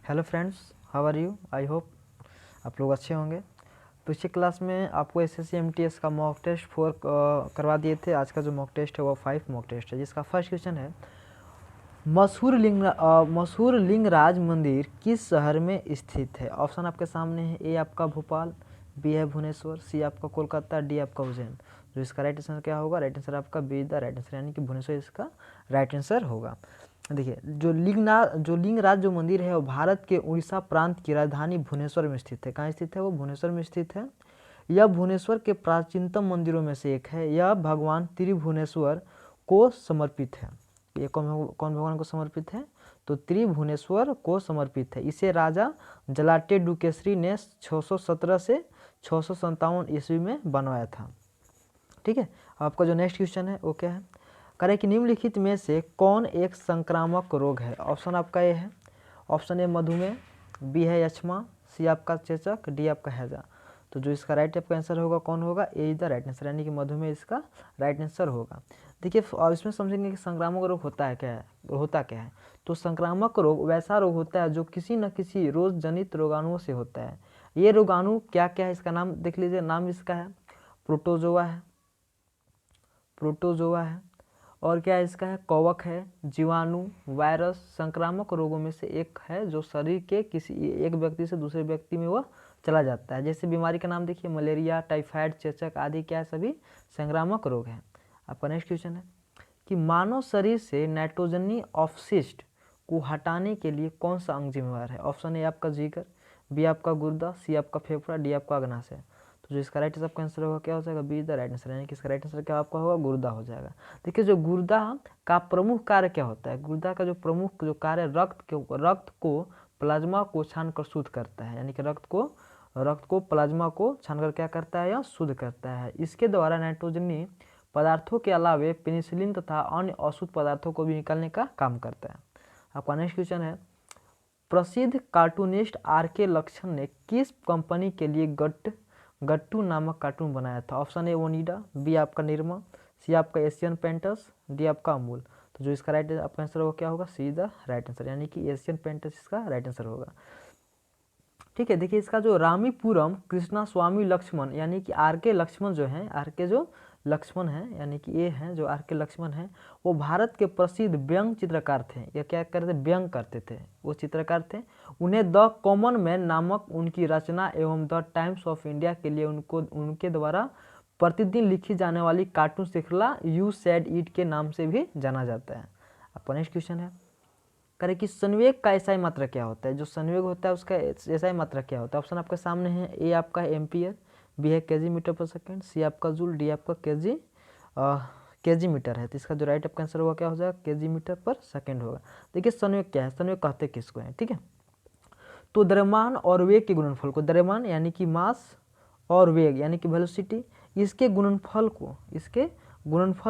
Hello friends, how are you? I hope आप लोग अच्छे होंगे। पिछले क्लास में आपको एसएससी एमटीएस का मॉक टेस्ट 4 करवा दिए थे। आज का जो मॉक टेस्ट है वो 5 मॉक टेस्ट है, जिसका फर्स्ट क्वेश्चन है मशहूर लिंगराज मंदिर किस शहर में स्थित है? ऑप्शन आपके सामने है। ए आपका भोपाल, बी है भुवनेश्वर, सी आपका कोलकाता, डी आपका उज्जैन। जो इसका राइट आंसर क्या होगा? राइट आंसर आपका बी द राइट आंसर, यानी कि भुवनेश्वर इसका राइट आंसर होगा। देखिए, जो लिंगराज जो मंदिर है वो भारत के उड़ीसा प्रांत की राजधानी भुवनेश्वर में स्थित है। कहाँ स्थित है? वो भुवनेश्वर में स्थित है। यह भुवनेश्वर के प्राचीनतम मंदिरों में से एक है। यह भगवान त्रिभुवनेश्वर को समर्पित है। ये कौन भगवान को समर्पित है? तो त्रिभुवनेश्वर को समर्पित है। इसे राजा जलाटे डुकेश्री ने 617 से 657 ईस्वी में बनवाया था। ठीक है, आपका जो नेक्स्ट क्वेश्चन है वो क्या है? करें कि निम्नलिखित में से कौन एक संक्रामक रोग है? ऑप्शन आपका ये है। ऑप्शन ए मधुमेह, बी है यक्ष्मा, सी आपका चेचक, डी आपका हैजा। तो जो इसका राइट आपका आंसर होगा कौन होगा? ए इज द राइट आंसर, यानी कि मधुमेह इसका राइट आंसर होगा। देखिए, अब इसमें समझेंगे कि संक्रामक रोग होता है क्या है, होता क्या है। तो संक्रामक रोग वैसा रोग होता है जो किसी न किसी रोग जनित रोगाणुओं से होता है। ये रोगाणु क्या क्या है इसका नाम देख लीजिए। नाम इसका है प्रोटोजोआ है, और क्या है इसका है? कवक है, जीवाणु, वायरस। संक्रामक रोगों में से एक है जो शरीर के किसी एक व्यक्ति से दूसरे व्यक्ति में वह चला जाता है। जैसे बीमारी का नाम देखिए, मलेरिया, टाइफाइड, चेचक आदि क्या है? सभी संक्रामक रोग हैं। आपका नेक्स्ट क्वेश्चन है कि मानव शरीर से नाइट्रोजनी अपशिष्ट को हटाने के लिए कौन सा अंग जिम्मेवार है? ऑप्शन ए आपका जिगर, बी आपका गुर्दा, सी आपका फेफड़ा, डी आपका अग्नाशय। तो जो इसका राइट आपका आंसर होगा क्या हो जाएगा? बी द राइट आंसर, यानी कि इसका राइट आंसर क्या आपका होगा? गुर्दा हो जाएगा। देखिए, जो गुर्दा का प्रमुख कार्य क्या होता है? गुर्दा का जो प्रमुख जो कार्य रक्त को प्लाज्मा को छानकर शुद्ध करता है, यानी कि रक्त को प्लाज्मा को छानकर क्या करता है? या शुद्ध करता है। इसके द्वारा नाइट्रोजनी पदार्थों के अलावे पेनिसिलिन तथा अन्य अशुद्ध पदार्थों को भी निकालने का काम करता है। आपका नेक्स्ट क्वेश्चन है प्रसिद्ध कार्टूनिस्ट आर के लक्ष्मण ने किस कंपनी के लिए गट्टू नामक कार्टून बनाया था? ऑप्शन ए ओनिडा, बी आपका निर्मा, सी आपका एशियन पेंटर्स, डी आपका अमूल। तो जो इसका राइट आपका आंसर होगा क्या होगा? सी द राइट आंसर, यानी कि एशियन पेंटर्स इसका राइट आंसर होगा। ठीक है, देखिए इसका जो रामीपुरम कृष्णा स्वामी लक्ष्मण, यानी कि आर के लक्ष्मण जो हैं, आर के जो लक्ष्मण हैं, यानी कि ये हैं जो आर के लक्ष्मण हैं, वो भारत के प्रसिद्ध व्यंग चित्रकार थे। या क्या करते? व्यंग करते थे, वो चित्रकार थे। उन्हें द कॉमन मैन नामक उनकी रचना एवं द टाइम्स ऑफ इंडिया के लिए उनके द्वारा प्रतिदिन लिखी जाने वाली कार्टून श्रृंखला यू सेड इट के नाम से भी जाना जाता है। आपका नेक्स्ट क्वेश्चन है करें कि संवेग का एसआई मात्रा क्या होता है? जो संवेग होता है उसका एसआई मात्रा क्या होता है? ऑप्शन आपके सामने है। ए आपका एम्पियर, बी है केजी मीटर पर सेकंड, सी आपका जूल, डी आपका केजी मीटर है। तो इसका जो राइट आपका आंसर होगा क्या हो जाएगा? केजी मीटर पर सेकंड होगा। देखिए, संवेग क्या है, संवेग कहते किसको है? ठीक है, तो द्रव्यमान और वेग के गुणनफल को, द्रव्यमान यानी कि मास और वेग यानी कि वेलोसिटी, इसके गुणनफल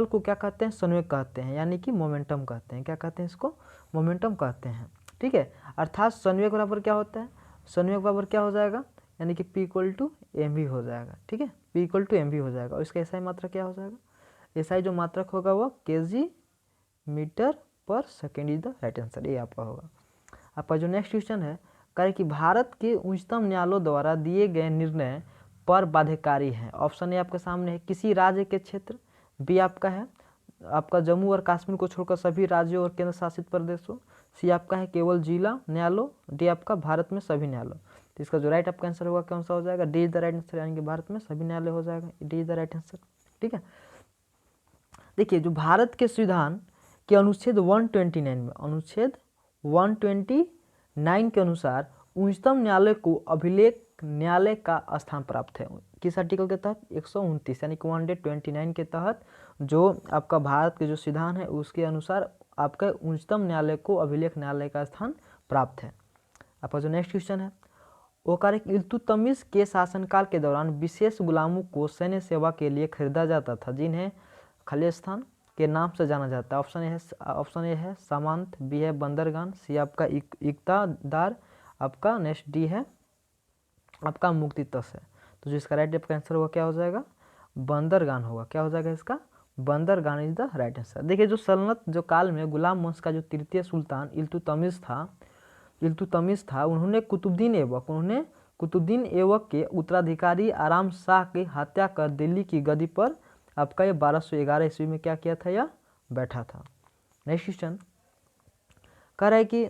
को क्या कहते हैं? संवेग कहते हैं, यानी कि मोमेंटम कहते हैं। क्या कहते हैं इसको? मोमेंटम कहते हैं। ठीक है, अर्थात संवेग बराबर क्या होता है? संवेग बराबर क्या हो जाएगा? यानी कि P equal to M V हो जाएगा। ठीक है, P equal to M V हो जाएगा। और इसका एसआई मात्रा क्या हो जाएगा? एसआई जो मात्रक होगा वो केजी मीटर पर second is the right answer, ये आपका होगा। आपका जो नेक्स्ट क्वेश्चन है करें कि भारत के उच्चतम न्यायालयों द्वारा दिए गए निर्णय पर बाध्यकारी है। ऑप्शन ए आपके सामने है किसी राज्य के क्षेत्र, बी आपका है आपका जम्मू और कश्मीर को छोड़कर सभी राज्यों और केंद्र शासित प्रदेशों, सी आपका है केवल जिला न्यायालय, डी आपका भारत में सभी न्यायालय। तो इसका जो राइट आपका आंसर होगा कौन सा हो जाएगा? D is the right answer, यानी कि भारत में सभी न्यायालय हो जाएगा। D is the right answer. ठीक है, देखिए जो भारत के संविधान के अनुच्छेद 129 में, अनुच्छेद 129 के अनुसार उच्चतम न्यायालय को अभिलेख न्यायालय का स्थान प्राप्त है। किस आर्टिकल के तहत? 129 यानी कि 129 के तहत जो आपका भारत के जो संविधान है उसके अनुसार आपका उच्चतम न्यायालय को अभिलेख न्यायालय का स्थान प्राप्त है। आपका जो नेक्स्ट क्वेश्चन है वो कार्य इल्तुतमिश के शासनकाल के दौरान विशेष गुलामों को सैन्य सेवा के लिए खरीदा जाता था, जिन्हें खालिस्तान के नाम से जाना जाता है। ऑप्शन ए है सामंत, बी है बंदरगान, सी आपका इकतादार, आपका नेक्स्ट डी है आपका मुक्तितस है। तो जो इसका राइट आपका आंसर होगा क्या हो जाएगा? बंदरगान होगा। क्या हो जाएगा इसका? बंदरगान इज द राइट आंसर। देखिए, जो सल्तनत जो काल में गुलाम वंश का जो तृतीय सुल्तान इल्तुतमिश था, इल्तुतमिश था, उन्होंने कुतुबुद्दीन ऐबक के उत्तराधिकारी आराम शाह की हत्या कर दिल्ली की गद्दी पर आपका ये 1211 ईस्वी में क्या किया था, यह बैठा था। नेक्स्ट क्वेश्चन कह रहा है कि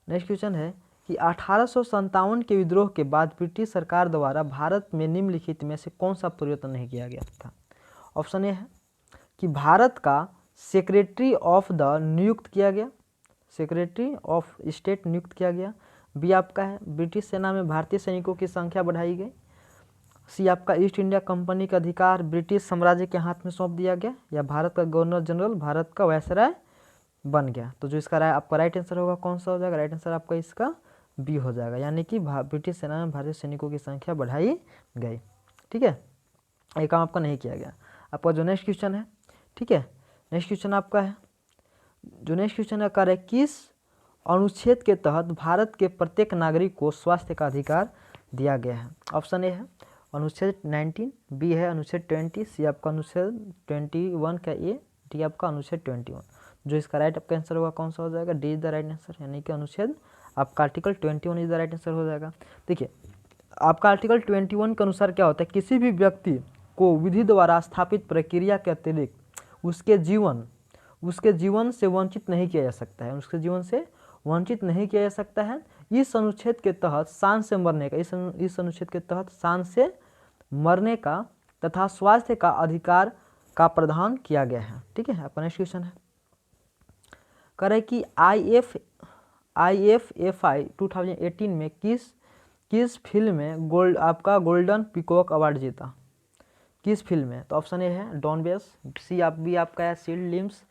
नेक्स्ट क्वेश्चन है कि 1857 के विद्रोह के बाद ब्रिटिश सरकार द्वारा भारत में निम्नलिखित में से कौन सा परिवर्तन नहीं किया गया था। ऑप्शन ए है कि भारत का सेक्रेटरी ऑफ द नियुक्त किया गया, सेक्रेटरी ऑफ स्टेट नियुक्त किया गया। बी आपका है ब्रिटिश सेना में भारतीय सैनिकों की संख्या बढ़ाई गई। सी आपका ईस्ट इंडिया कंपनी का अधिकार ब्रिटिश साम्राज्य के हाथ में सौंप दिया गया, या भारत का गवर्नर जनरल भारत का वायसराय बन गया। तो जो इसका आपका राइट आंसर होगा कौन सा हो जाएगा, राइट आंसर आपका इसका बी हो जाएगा, यानी कि ब्रिटिश सेना में भारतीय सैनिकों की संख्या बढ़ाई गई। ठीक है, ये काम आपका नहीं किया गया। आपका जो नेक्स्ट क्वेश्चन है, ठीक है, नेक्स्ट क्वेश्चन आपका है, जो नेक्स्ट क्वेश्चन है कह रहे किस अनुच्छेद के तहत भारत के प्रत्येक नागरिक को स्वास्थ्य का अधिकार दिया गया है। ऑप्शन ए है अनुच्छेद 19, बी है अनुच्छेद 20, सी आपका अनुच्छेद 21 का ए, डी आपका अनुच्छेद 21। जो इसका राइट आपका आंसर होगा कौन सा हो जाएगा, D is the right answer, यानी कि अनुच्छेद आपका article 21 is the right answer हो जाएगा। देखिए आपका आर्टिकल 21 के अनुसार क्या होता है, किसी भी व्यक्ति को विधि द्वारा स्थापित प्रक्रिया के अतिरिक्त उसके जीवन से वंचित नहीं किया जा सकता है, उसके जीवन से वंचित नहीं किया जा सकता है। इस अनुच्छेद के तहत शान से मरने का, इस अनुच्छेद के तहत शान से मरने का तथा स्वास्थ्य का अधिकार का प्रावधान किया गया है। ठीक है, आपका नेक्स्ट क्वेश्चन है कह रहे कि IFFI 2018 में किस फिल्म में आपका गोल्डन पीकॉक अवार्ड जीता, किस फिल्म में। तो ऑप्शन ए है डॉन बेस, सी बी आपका है सील्ड लिम्स,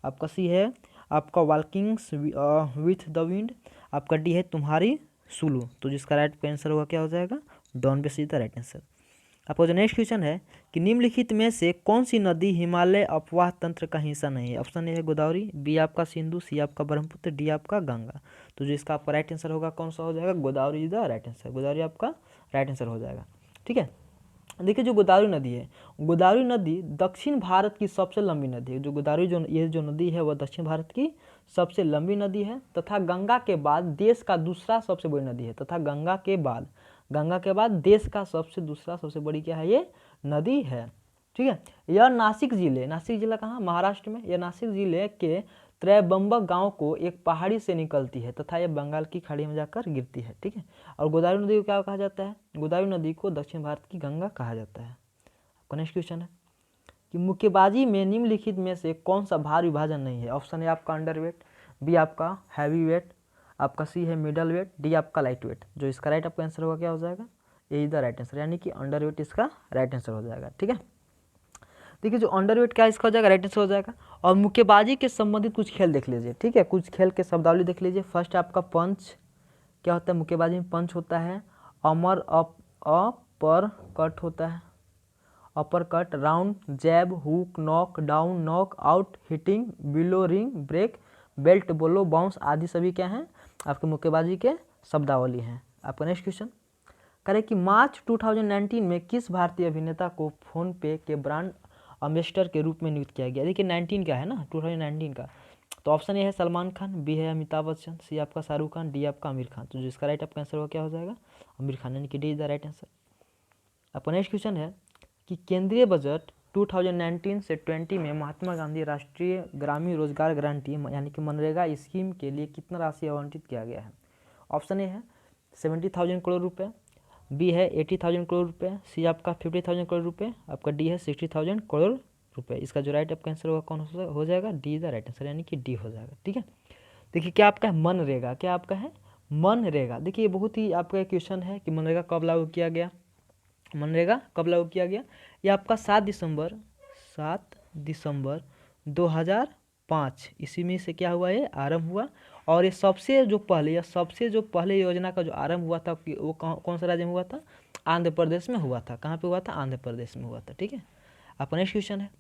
आपका सी है आपका वॉकिंग्स विथ द विंड, आपका डी है तुम्हारी सुलू। तो जिसका राइट आंसर होगा क्या हो जाएगा, don base is the right answer. आपका जो नेक्स्ट क्वेश्चन है कि निम्नलिखित में से कौन सी नदी हिमालय अपवाह तंत्र का हिस्सा नहीं है। ऑप्शन ए है गोदावरी, बी आपका सिंधु, सी आपका ब्रह्मपुत्र, डी आपका गंगा। तो जो इसका आपका राइट आंसर होगा कौन सा हो जाएगा, Godavari is the right answer, Godavari आपका राइट आंसर हो जाएगा। ठीक है, देखिए जो गोदावरी नदी है, गोदावरी नदी दक्षिण भारत की सबसे लंबी नदी है। जो गोदावरी ये जो नदी है वह दक्षिण भारत की सबसे लंबी नदी है तथा गंगा के बाद देश का दूसरा सबसे बड़ी नदी है, तथा गंगा के बाद देश का दूसरा सबसे बड़ी क्या है, ये नदी है। ठीक है, यह नासिक जिला कहाँ, महाराष्ट्र में, यह नासिक जिले के त्रैबंबक गांव को एक पहाड़ी से निकलती है तथा यह बंगाल की खाड़ी में जाकर गिरती है। ठीक है, और गोदावरी नदी को क्या कहा जाता है, गोदावरी नदी को दक्षिण भारत की गंगा कहा जाता है। आपका नेक्स्ट क्वेश्चन है कि मुक्केबाजी में निम्नलिखित में से कौन सा भार विभाजन नहीं है। ऑप्शन ए आपका अंडरवेट, बी आपका हैवी वेट, आपका सी है मिडल वेट, डी आपका लाइट वेट। जो इसका राइट आपका आंसर होगा क्या हो जाएगा, ए इज द राइट आंसर, यानी कि अंडरवेट इसका राइट आंसर हो जाएगा। ठीक है, देखिए जो अंडरवेट क्या इसका हो जाएगा, राइट आंसर हो जाएगा। और मुक्केबाजी के संबंधित कुछ खेल देख लीजिए। ठीक है, कुछ खेल के शब्दावली देख लीजिए। फर्स्ट आपका पंच, क्या होता है मुक्केबाजी में, पंच होता है, अमर अपर कट होता है, upper cut, round, jab, hook, knock down, knock out, hitting, below, ring, break, belt, blow, bounce आदि सभी क्या हैं आपके मुक्केबाजी के शब्दावली हैं। आपका नेक्स्ट क्वेश्चन करें कि मार्च 2019 में किस भारतीय अभिनेता को फोन पे के ब्रांड एम्बेसडर के रूप में नियुक्त किया गया। देखिए 19 का है ना, 2019 का। तो ऑप्शन ए है सलमान खान, बी है अमिताभ बच्चन, सी आपका शाहरुख खान, डी आपका आमिर खान। तो जिसका राइट आपका आंसर होगा क्या हो जाएगा, आमिर खान, यानी कि D is the right answer. आपका नेक्स्ट क्वेश्चन है कि केंद्रीय बजट 2019 से 20 में महात्मा गांधी राष्ट्रीय ग्रामीण रोजगार गारंटी यानी कि मनरेगा स्कीम के लिए कितना राशि आवंटित किया गया है। ऑप्शन ए है 70,000 करोड़ रुपये, बी है 80,000 करोड़ रुपये, सी आपका 50,000 करोड़ रुपये, आपका डी है 60,000 करोड़ रुपये। इसका जो राइट आपका आंसर होगा कौन हो जाएगा, D is the right answer, यानी कि डी हो जाएगा। ठीक है, देखिए क्या आपका है मनरेगा, क्या आपका है मनरेगा। देखिए बहुत ही आपका क्वेश्चन है कि मनरेगा कब लागू किया गया, मनरेगा कब लागू किया गया। ये आपका 7 दिसंबर 2005 ईस्वी में से क्या हुआ, ये आरंभ हुआ। और ये सबसे जो पहले योजना का जो आरंभ हुआ था वो कौन सा राज्य में हुआ था, आंध्र प्रदेश में हुआ था। कहाँ पे हुआ था, आंध्र प्रदेश में हुआ था। ठीक है, आपका नेक्स्ट क्वेश्चन है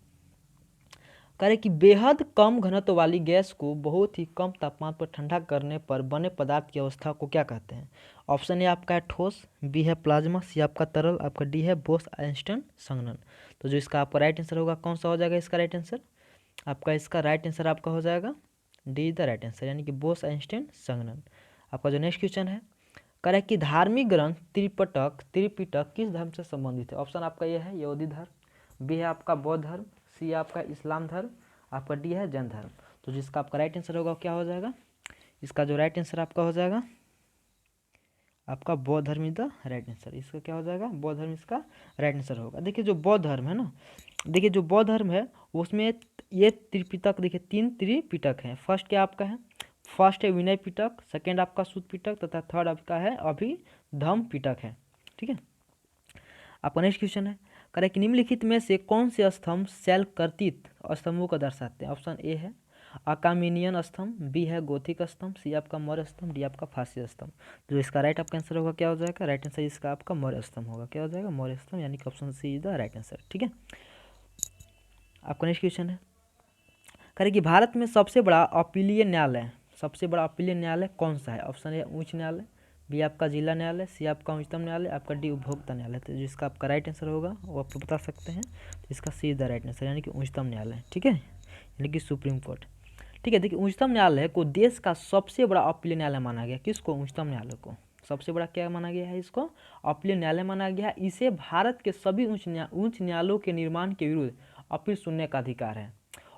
कह रहे कि बेहद कम घनत्व वाली गैस को बहुत ही कम तापमान पर ठंडा करने पर बने पदार्थ की अवस्था को क्या कहते हैं। ऑप्शन ए आपका है ठोस, बी है प्लाज्मा, सी आपका तरल, आपका डी है बोस आइंस्टाइन संघनन। तो जो इसका आपका राइट आंसर होगा कौन सा हो जाएगा, इसका राइट आंसर आपका हो जाएगा D is the right answer, यानी कि बोस, आइंस्टाइन, संगणन। आपका जो नेक्स्ट क्वेश्चन है, कह रहा है कि धार्मिक ग्रंथ त्रिपिटक किस धर्म से संबंधित है। ऑप्शन आपका ये है यहूदी धर्म, बी है आपका बौद्ध धर्म, सी है आपका इस्लाम धर्म, आपका डी है जैन धर्म। तो जिसका आपका राइट आंसर होगा क्या हो जाएगा, इसका जो राइट आंसर आपका हो जाएगा आपका बौद्ध धर्म इज द राइट आंसर। इसका क्या हो जाएगा, बौद्ध धर्म इसका राइट आंसर होगा। देखिए जो बौद्ध धर्म है ना, देखिए जो बौद्ध धर्म है उसमें ये त्रिपिटक, देखिए 3 त्रिपिटक हैं। फर्स्ट क्या आपका है, फर्स्ट है विनय पिटक, सेकेंड आपका सूत पिटक तथा थर्ड आपका है अभिधम्म पिटक है। ठीक है, आपका नेक्स्ट क्वेश्चन है, करें कि निम्नलिखित में से कौन से स्तंभ शैल कर्तित स्तंभों को दर्शाते हैं। ऑप्शन ए है अकामिनियन स्तंभ, बी है गोथिक स्तंभ, सी आपका मौर्य स्तंभ, डी आपका फारसी स्तंभ। जो इसका राइट आपका आंसर होगा क्या हो जाएगा, राइट आंसर इसका आपका मौर्य स्तंभ होगा। क्या हो जाएगा, मौर्य स्तंभ, यानी कि option C is the right answer. ठीक है, आपका नेक्स्ट क्वेश्चन है, करें कि भारत में सबसे बड़ा अपीलीय न्यायालय, सबसे बड़ा अपीलीय न्यायालय कौन सा है। ऑप्शन ए उच्च न्यायालय, बी आपका जिला न्यायालय, सी आपका उच्चतम न्यायालय, आपका डी उपभोक्ता न्यायालय। तो जिसका आपका राइट आंसर होगा वो आप बता सकते हैं, तो इसका सी इज द राइट आंसर, यानी कि उच्चतम न्यायालय। ठीक है, यानी कि सुप्रीम कोर्ट। ठीक है, देखिए उच्चतम न्यायालय को देश का सबसे बड़ा अपीलीय न्यायालय माना गया। किसको, उच्चतम न्यायालय को सबसे बड़ा क्या माना गया है, इसको अपीलीय न्यायालय माना गया है। इसे भारत के सभी उच्च न्यायालयों के निर्माण के विरुद्ध अपील सुनने का अधिकार है।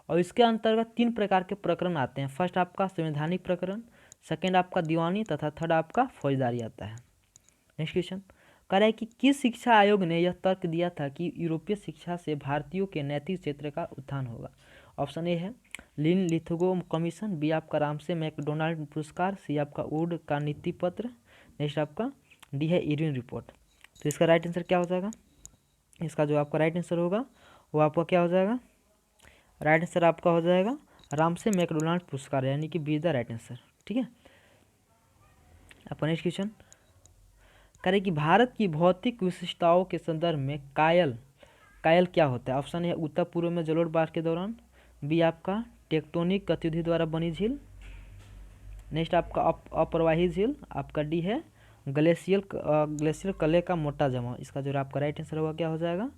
और इसके अंतर्गत 3 प्रकार के प्रकरण आते हैं। फर्स्ट आपका संवैधानिक प्रकरण, सेकेंड आपका दीवानी तथा थर्ड आपका फौजदारी आता है। नेक्स्ट क्वेश्चन कह रहा है कि किस शिक्षा आयोग ने यह तर्क दिया था कि यूरोपीय शिक्षा से भारतीयों के नैतिक क्षेत्र का उत्थान होगा। ऑप्शन ए है लिन लिथगो कमीशन, बी आपका रामसे मैकडोनाल्ड पुरस्कार, सी आपका वुड का नीति पत्र, नेक्स्ट आपका डी है इरविन रिपोर्ट। तो इसका राइट आंसर क्या हो जाएगा, इसका जो आपका राइट आंसर होगा वो आपका क्या हो जाएगा, राइट आंसर आपका हो जाएगा रामसे मैकडोनाल्ड पुरस्कार, यानी कि बी द राइट आंसर। ठीक है, आपका नेक्स्ट क्वेश्चन करें कि भारत की भौतिक विशिष्टताओं के संदर्भ में कायल क्या होता है। ऑप्शन ए उत्तर पूर्व में जलोढ़ के दौरान, बी आपका टेक्टोनिक गतिविधि द्वारा बनी झील, नेक्स्ट आपका अप्रवाही झील, आपका डी है ग्लेशियल कले का मोटा जमा। इसका जो आपका राइट आंसर होगा क्या हो जाएगा,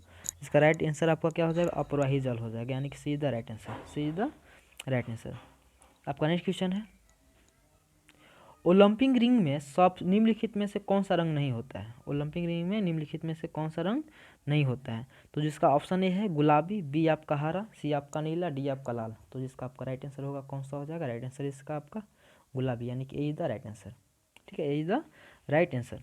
इसका राइट आंसर आपका क्या हो जाएगा, अप्रवाही जल हो जाएगा, यानी कि see the right answer, see the right answer. आपका नेक्स्ट क्वेश्चन है, ओलंपिक रिंग में सब निम्नलिखित में से कौन सा रंग नहीं होता है। ओलंपिक रिंग में निम्नलिखित में से कौन सा रंग नहीं होता है। तो जिसका ऑप्शन ए है गुलाबी, बी आपका हरा, सी आपका नीला, डी आपका लाल। तो जिसका आपका राइट आंसर होगा कौन सा हो जाएगा, राइट आंसर इसका आपका गुलाबी, यानी कि ए इज द राइट आंसर। ठीक है, ए इज द राइट आंसर।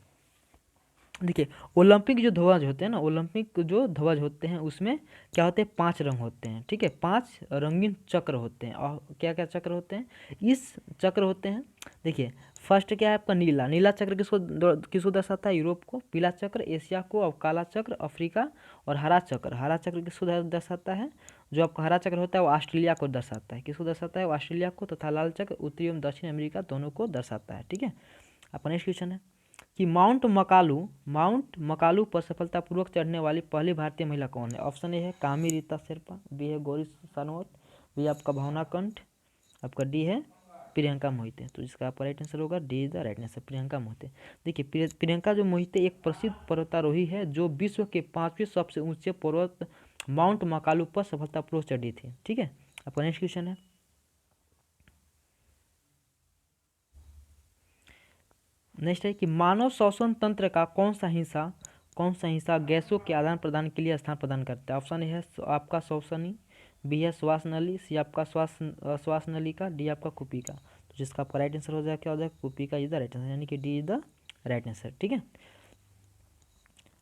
देखिए ओलंपिक जो ध्वज होते हैं ना, ओलंपिक जो ध्वज होते हैं उसमें क्या होते हैं, 5 रंग होते हैं। ठीक है, 5 रंगीन चक्र होते हैं। और क्या क्या चक्र होते हैं, इस चक्र होते हैं। देखिए फर्स्ट क्या है आपका नीला, नीला चक्र किसको दर्शाता है, यूरोप को, पीला चक्र एशिया को, और काला चक्र अफ्रीका, और हरा चक्र किसको दर्शाता है, जो आपका हरा चक्र होता है वो ऑस्ट्रेलिया को दर्शाता है। किसको दर्शाता है, वो ऑस्ट्रेलिया को, तथा लाल चक्र उत्तरी एवं दक्षिण अमेरिका दोनों को दर्शाता है। ठीक है, आपका नेक्स्ट क्वेश्चन है कि माउंट मकालू पर सफलतापूर्वक चढ़ने वाली पहली भारतीय महिला कौन है। ऑप्शन ए है कामी रीता शेरपा, बी है गौरी सानोत, बी आपका भावना कंठ, आपका डी है प्रियंका मोहिते। तो इसका आपका राइट आंसर होगा D is the right answer, Priyanka Mohite. देखिए प्रियंका जो मोहिते एक प्रसिद्ध पर्वतारोही है जो विश्व के 5वें सबसे ऊंचे पर्वत माउंट मकालू पर सफलतापूर्वक चढ़ी थी। ठीक है, आपका नेक्स्ट क्वेश्चन है, नेक्स्ट है कि मानव श्वसन तंत्र का कौन सा हिस्सा गैसों के आदान प्रदान के लिए स्थान प्रदान करता है। ऑप्शन ए है आपका श्वसनी, बी है श्वास नली, सी आपका श्वास नलिका, डी आपका कुपिका। तो जिसका आपका राइट आंसर हो जाएगा क्या हो जाएगा, कुपिका इज द राइट आंसर, यानी कि D is the right answer. ठीक है,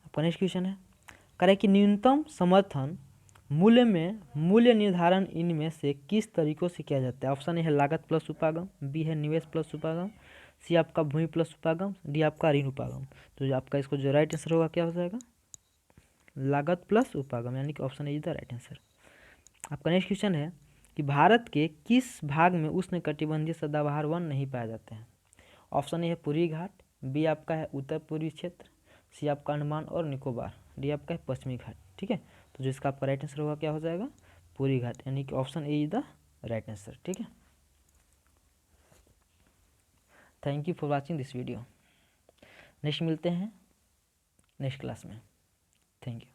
आपका नेक्स्ट क्वेश्चन है, करें कि न्यूनतम समर्थन मूल्य में मूल्य निर्धारण इनमें से किस तरीकों से किया जाता है। ऑप्शन ए है लागत प्लस उपागम, बी है निवेश प्लस उपागम, सी आपका भूमि प्लस उपागम, डी आपका ऋण उपागम। तो जो आपका इसको जो राइट आंसर होगा क्या हो जाएगा, लागत प्लस उपागम, यानी कि option A is the right answer. आपका नेक्स्ट क्वेश्चन है कि भारत के किस भाग में उष्णकटिबंधीय सदाबहार वन नहीं पाए जाते हैं। ऑप्शन ए है पूर्वी घाट, बी आपका है उत्तर पूर्वी क्षेत्र, सी आपका अंडमान और निकोबार, डी आपका है पश्चिमी घाट। ठीक है, तो जिसका आपका राइट आंसर होगा क्या हो जाएगा, पूर्वी घाट, यानी कि option A is the right answer. ठीक है, thank you for watching this video. Next मिलते हैं नेक्स्ट क्लास में, थैंक यू।